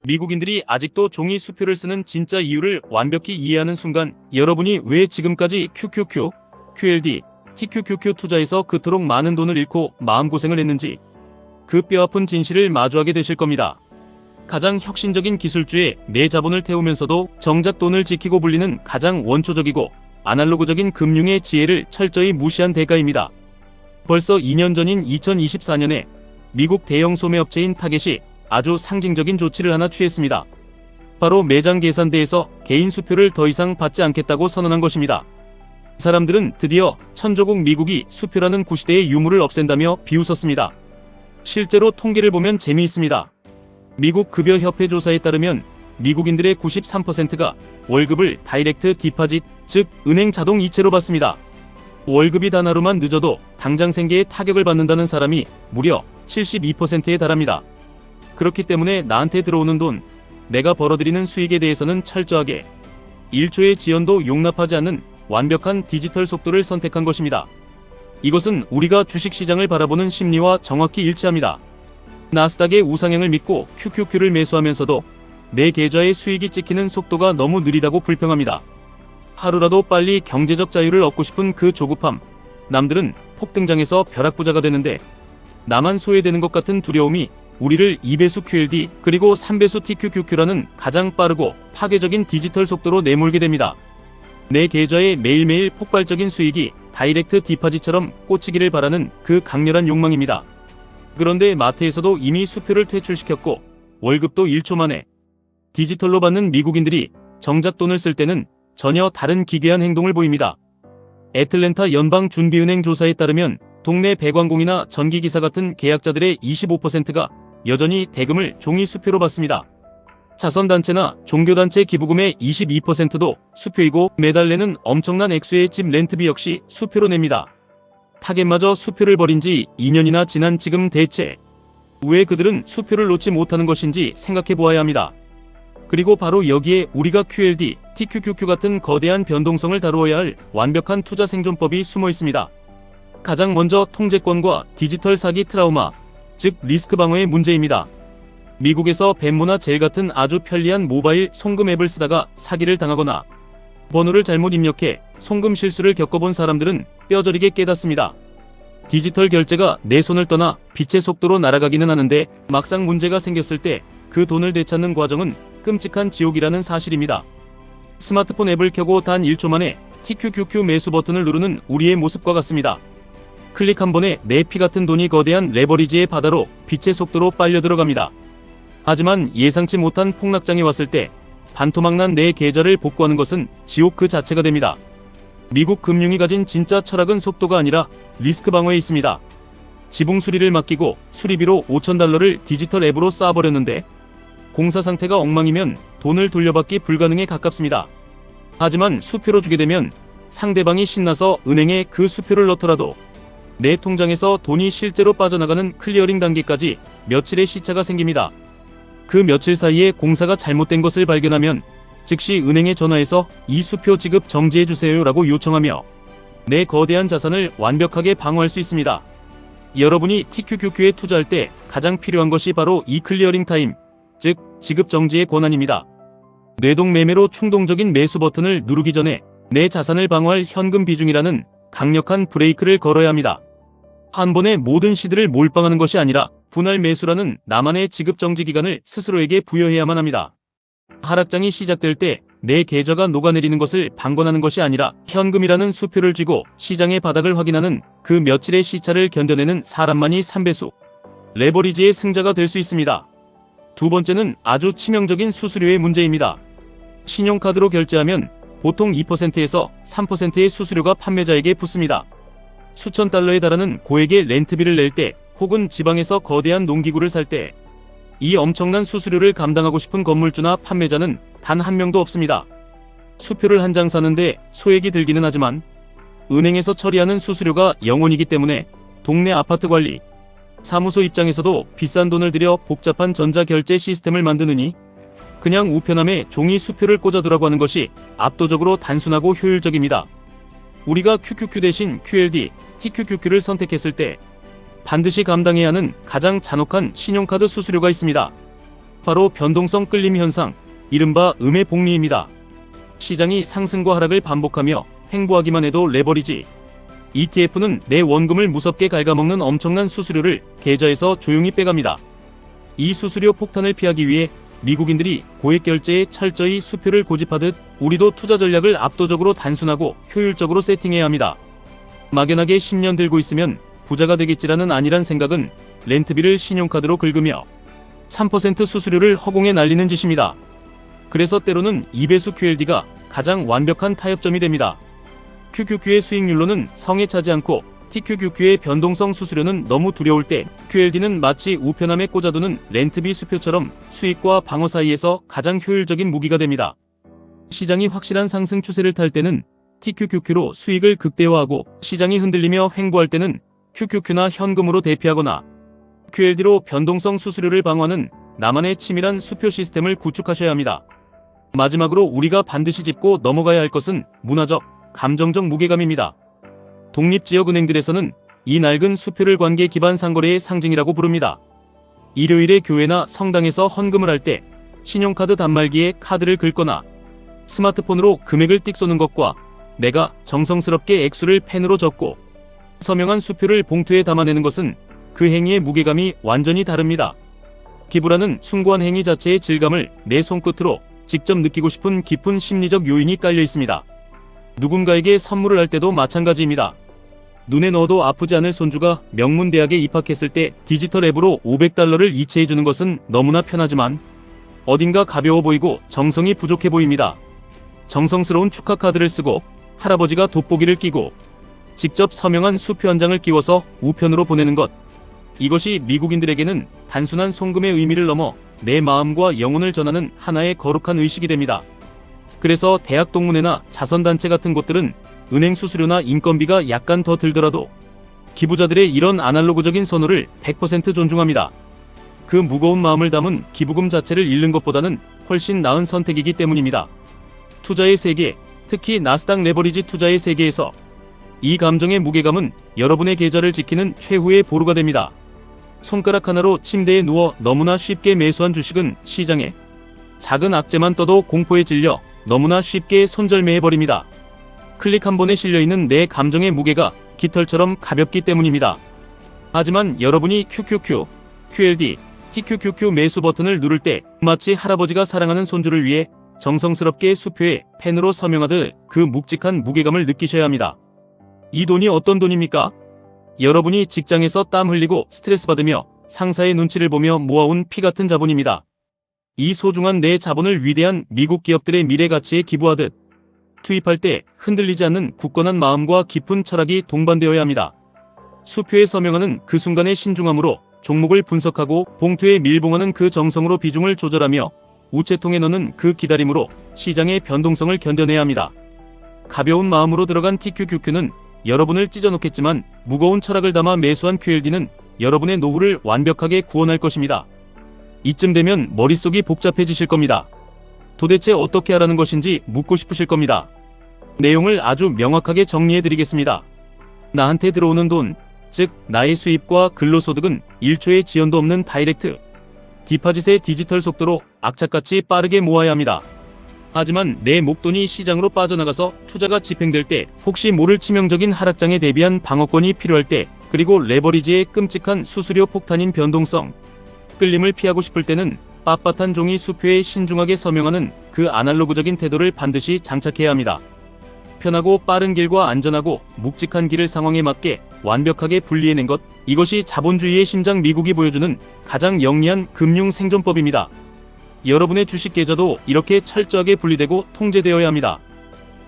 미국인들이 아직도 종이 수표를 쓰는 진짜 이유를 완벽히 이해하는 순간 여러분이 왜 지금까지 QQQ, QLD, TQQQ 투자에서 그토록 많은 돈을 잃고 마음고생을 했는지 그 뼈아픈 진실을 마주하게 되실 겁니다. 가장 혁신적인 기술주에 내 자본을 태우면서도 정작 돈을 지키고 불리는 가장 원초적이고 아날로그적인 금융의 지혜를 철저히 무시한 대가입니다. 벌써 2년 전인 2024년에 미국 대형 소매업체인 타겟이 아주 상징적인 조치를 하나 취했습니다. 바로 매장 계산대에서 개인 수표를 더 이상 받지 않겠다고 선언한 것입니다. 사람들은 드디어 천조국 미국이 수표라는 구시대의 유물을 없앤다며 비웃었습니다. 실제로 통계를 보면 재미있습니다. 미국 급여협회 조사에 따르면 미국인들의 93%가 월급을 다이렉트 디파짓, 즉 은행 자동 이체로 받습니다. 월급이 단 하루만 늦어도 당장 생계에 타격을 받는다는 사람이 무려 72%에 달합니다. 그렇기 때문에 나한테 들어오는 돈, 내가 벌어들이는 수익에 대해서는 철저하게 1초의 지연도 용납하지 않는 완벽한 디지털 속도를 선택한 것입니다. 이것은 우리가 주식시장을 바라보는 심리와 정확히 일치합니다. 나스닥의 우상향을 믿고 QQQ를 매수하면서도 내 계좌의 수익이 찍히는 속도가 너무 느리다고 불평합니다. 하루라도 빨리 경제적 자유를 얻고 싶은 그 조급함, 남들은 폭등장에서 벼락부자가 되는데 나만 소외되는 것 같은 두려움이 우리를 2배수 QLD 그리고 3배수 TQQQ라는 가장 빠르고 파괴적인 디지털 속도로 내몰게 됩니다. 내 계좌에 매일매일 폭발적인 수익이 다이렉트 디파짓처럼 꽂히기를 바라는 그 강렬한 욕망입니다. 그런데 마트에서도 이미 수표를 퇴출시켰고 월급도 1초 만에 디지털로 받는 미국인들이 정작 돈을 쓸 때는 전혀 다른 기괴한 행동을 보입니다. 애틀랜타 연방준비은행 조사에 따르면 동네 배관공이나 전기기사 같은 계약자들의 25%가 여전히 대금을 종이 수표로 받습니다. 자선단체나 종교단체 기부금의 22%도 수표이고 매달 내는 엄청난 액수의 집 렌트비 역시 수표로 냅니다. 타겟마저 수표를 버린 지 2년이나 지난 지금 대체 왜 그들은 수표를 놓지 못하는 것인지 생각해 보아야 합니다. 그리고 바로 여기에 우리가 QLD, TQQQ 같은 거대한 변동성을 다루어야 할 완벽한 투자 생존법이 숨어 있습니다. 가장 먼저 통제권과 디지털 사기 트라우마, 즉 리스크 방어의 문제입니다. 미국에서 벤모나 젤 같은 아주 편리한 모바일 송금 앱을 쓰다가 사기를 당하거나 번호를 잘못 입력해 송금 실수를 겪어본 사람들은 뼈저리게 깨닫습니다. 디지털 결제가 내 손을 떠나 빛의 속도로 날아가기는 하는데 막상 문제가 생겼을 때 그 돈을 되찾는 과정은 끔찍한 지옥이라는 사실입니다. 스마트폰 앱을 켜고 단 1초 만에 TQQQ 매수 버튼을 누르는 우리의 모습과 같습니다. 클릭 한 번에 내 피 같은 돈이 거대한 레버리지의 바다로 빛의 속도로 빨려 들어갑니다. 하지만 예상치 못한 폭락장이 왔을 때 반토막 난 내 계좌를 복구하는 것은 지옥 그 자체가 됩니다. 미국 금융이 가진 진짜 철학은 속도가 아니라 리스크 방어에 있습니다. 지붕 수리를 맡기고 수리비로 $5,000를 디지털 앱으로 쌓아버렸는데 공사 상태가 엉망이면 돈을 돌려받기 불가능에 가깝습니다. 하지만 수표로 주게 되면 상대방이 신나서 은행에 그 수표를 넣더라도 내 통장에서 돈이 실제로 빠져나가는 클리어링 단계까지 며칠의 시차가 생깁니다. 그 며칠 사이에 공사가 잘못된 것을 발견하면 즉시 은행에 전화해서 이 수표 지급 정지해주세요 라고 요청하며 내 거대한 자산을 완벽하게 방어할 수 있습니다. 여러분이 TQQQ에 투자할 때 가장 필요한 것이 바로 이 클리어링 타임, 즉 지급 정지의 권한입니다. 뇌동매매로 충동적인 매수 버튼을 누르기 전에 내 자산을 방어할 현금 비중이라는 강력한 브레이크를 걸어야 합니다. 한 번에 모든 시드를 몰빵하는 것이 아니라 분할 매수라는 나만의 지급 정지 기간을 스스로에게 부여해야만 합니다. 하락장이 시작될 때 내 계좌가 녹아내리는 것을 방관하는 것이 아니라 현금이라는 수표를 쥐고 시장의 바닥을 확인하는 그 며칠의 시차를 견뎌내는 사람만이 3배수 레버리지의 승자가 될 수 있습니다. 두 번째는 아주 치명적인 수수료의 문제입니다. 신용카드로 결제하면 보통 2%에서 3%의 수수료가 판매자에게 붙습니다. 수천 달러에 달하는 고액의 렌트비를 낼 때 혹은 지방에서 거대한 농기구를 살 때 이 엄청난 수수료를 감당하고 싶은 건물주나 판매자는 단 한 명도 없습니다. 수표를 한 장 사는데 소액이 들기는 하지만 은행에서 처리하는 수수료가 0원이기 때문에 동네 아파트 관리, 사무소 입장에서도 비싼 돈을 들여 복잡한 전자결제 시스템을 만드느니 그냥 우편함에 종이 수표를 꽂아두라고 하는 것이 압도적으로 단순하고 효율적입니다. 우리가 QQQ 대신 QLD, TQQQ를 선택했을 때 반드시 감당해야 하는 가장 잔혹한 신용카드 수수료가 있습니다. 바로 변동성 끌림 현상, 이른바 음의 복리입니다. 시장이 상승과 하락을 반복하며 횡보하기만 해도 레버리지 ETF는 내 원금을 무섭게 갉아먹는 엄청난 수수료를 계좌에서 조용히 빼갑니다. 이 수수료 폭탄을 피하기 위해 미국인들이 고액 결제에 철저히 수표를 고집하듯 우리도 투자 전략을 압도적으로 단순하고 효율적으로 세팅해야 합니다. 막연하게 10년 들고 있으면 부자가 되겠지라는 안일한 생각은 렌트비를 신용카드로 긁으며 3% 수수료를 허공에 날리는 짓입니다. 그래서 때로는 2배수 QLD가 가장 완벽한 타협점이 됩니다. QQQ의 수익률로는 성에 차지 않고 TQQQ의 변동성 수수료는 너무 두려울 때 QLD는 마치 우편함에 꽂아두는 렌트비 수표처럼 수익과 방어 사이에서 가장 효율적인 무기가 됩니다. 시장이 확실한 상승 추세를 탈 때는 TQQQ로 수익을 극대화하고 시장이 흔들리며 횡보할 때는 QQQ나 현금으로 대피하거나 QLD로 변동성 수수료를 방어하는 나만의 치밀한 수표 시스템을 구축하셔야 합니다. 마지막으로 우리가 반드시 짚고 넘어가야 할 것은 문화적, 감정적 무게감입니다. 독립지역은행들에서는 이 낡은 수표를 관계 기반 상거래의 상징이라고 부릅니다. 일요일에 교회나 성당에서 헌금을 할 때 신용카드 단말기에 카드를 긁거나 스마트폰으로 금액을 띡 쏘는 것과 내가 정성스럽게 액수를 펜으로 적고 서명한 수표를 봉투에 담아내는 것은 그 행위의 무게감이 완전히 다릅니다. 기부라는 숭고한 행위 자체의 질감을 내 손끝으로 직접 느끼고 싶은 깊은 심리적 요인이 깔려 있습니다. 누군가에게 선물을 할 때도 마찬가지입니다. 눈에 넣어도 아프지 않을 손주가 명문대학에 입학했을 때 디지털 앱으로 $500를 이체해주는 것은 너무나 편하지만 어딘가 가벼워 보이고 정성이 부족해 보입니다. 정성스러운 축하 카드를 쓰고 할아버지가 돋보기를 끼고 직접 서명한 수표 한 장을 끼워서 우편으로 보내는 것. 이것이 미국인들에게는 단순한 송금의 의미를 넘어 내 마음과 영혼을 전하는 하나의 거룩한 의식이 됩니다. 그래서 대학 동문회나 자선단체 같은 곳들은 은행 수수료나 인건비가 약간 더 들더라도 기부자들의 이런 아날로그적인 선호를 100% 존중합니다. 그 무거운 마음을 담은 기부금 자체를 잃는 것보다는 훨씬 나은 선택이기 때문입니다. 투자의 세계, 특히 나스닥 레버리지 투자의 세계에서 이 감정의 무게감은 여러분의 계좌를 지키는 최후의 보루가 됩니다. 손가락 하나로 침대에 누워 너무나 쉽게 매수한 주식은 시장에 작은 악재만 떠도 공포에 질려 너무나 쉽게 손절매해버립니다. 클릭 한 번에 실려있는 내 감정의 무게가 깃털처럼 가볍기 때문입니다. 하지만 여러분이 QQQ, QLD, TQQQ 매수 버튼을 누를 때 마치 할아버지가 사랑하는 손주를 위해 정성스럽게 수표에 펜으로 서명하듯 그 묵직한 무게감을 느끼셔야 합니다. 이 돈이 어떤 돈입니까? 여러분이 직장에서 땀 흘리고 스트레스 받으며 상사의 눈치를 보며 모아온 피 같은 자본입니다. 이 소중한 내 자본을 위대한 미국 기업들의 미래 가치에 기부하듯 투입할 때 흔들리지 않는 굳건한 마음과 깊은 철학이 동반되어야 합니다. 수표에 서명하는 그 순간의 신중함으로 종목을 분석하고 봉투에 밀봉하는 그 정성으로 비중을 조절하며 우체통에 넣는 그 기다림으로 시장의 변동성을 견뎌내야 합니다. 가벼운 마음으로 들어간 TQQQ는 여러분을 찢어놓겠지만 무거운 철학을 담아 매수한 QLD는 여러분의 노후를 완벽하게 구원할 것입니다. 이쯤 되면 머릿속이 복잡해지실 겁니다. 도대체 어떻게 하라는 것인지 묻고 싶으실 겁니다. 내용을 아주 명확하게 정리해드리겠습니다. 나한테 들어오는 돈, 즉 나의 수입과 근로소득은 1초의 지연도 없는 다이렉트 디파짓의 디지털 속도로 악착같이 빠르게 모아야 합니다. 하지만 내 목돈이 시장으로 빠져나가서 투자가 집행될 때, 혹시 모를 치명적인 하락장에 대비한 방어권이 필요할 때, 그리고 레버리지의 끔찍한 수수료 폭탄인 변동성, 끌림을 피하고 싶을 때는 빳빳한 종이 수표에 신중하게 서명하는 그 아날로그적인 태도를 반드시 장착해야 합니다. 편하고 빠른 길과 안전하고 묵직한 길을 상황에 맞게 완벽하게 분리해낸 것, 이것이 자본주의의 심장 미국이 보여주는 가장 영리한 금융 생존법입니다. 여러분의 주식 계좌도 이렇게 철저하게 분리되고 통제되어야 합니다.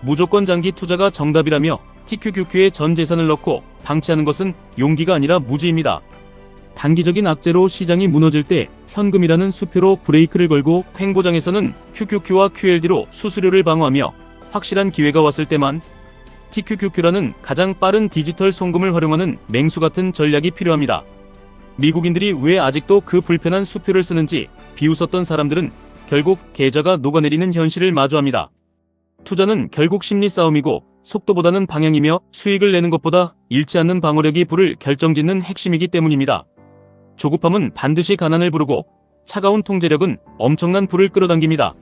무조건 장기 투자가 정답이라며 TQQQ에 전 재산을 넣고 방치하는 것은 용기가 아니라 무지입니다. 단기적인 악재로 시장이 무너질 때 현금이라는 수표로 브레이크를 걸고 횡보장에서는 QQQ와 QLD로 수수료를 방어하며 확실한 기회가 왔을 때만 TQQQ라는 가장 빠른 디지털 송금을 활용하는 맹수 같은 전략이 필요합니다. 미국인들이 왜 아직도 그 불편한 수표를 쓰는지 비웃었던 사람들은 결국 계좌가 녹아내리는 현실을 마주합니다. 투자는 결국 심리 싸움이고 속도보다는 방향이며 수익을 내는 것보다 잃지 않는 방어력이 불을 결정짓는 핵심이기 때문입니다. 조급함은 반드시 가난을 부르고 차가운 통제력은 엄청난 불을 끌어당깁니다.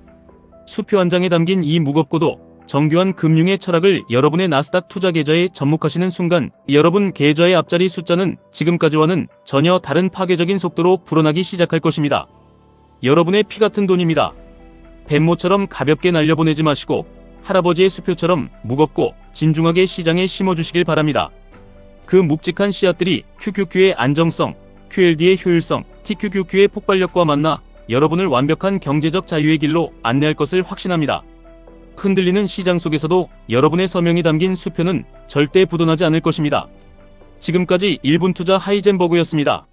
수표 한 장에 담긴 이 무겁고도 정교한 금융의 철학을 여러분의 나스닥 투자 계좌에 접목하시는 순간 여러분 계좌의 앞자리 숫자는 지금까지와는 전혀 다른 파괴적인 속도로 불어나기 시작할 것입니다. 여러분의 피 같은 돈입니다. 뱀모처럼 가볍게 날려보내지 마시고 할아버지의 수표처럼 무겁고 진중하게 시장에 심어주시길 바랍니다. 그 묵직한 씨앗들이 QQQ의 안정성, QLD의 효율성, TQQQ의 폭발력과 만나 여러분을 완벽한 경제적 자유의 길로 안내할 것을 확신합니다. 흔들리는 시장 속에서도 여러분의 서명이 담긴 수표는 절대 부도나지 않을 것입니다. 지금까지 1분 투자 하이젠버그였습니다.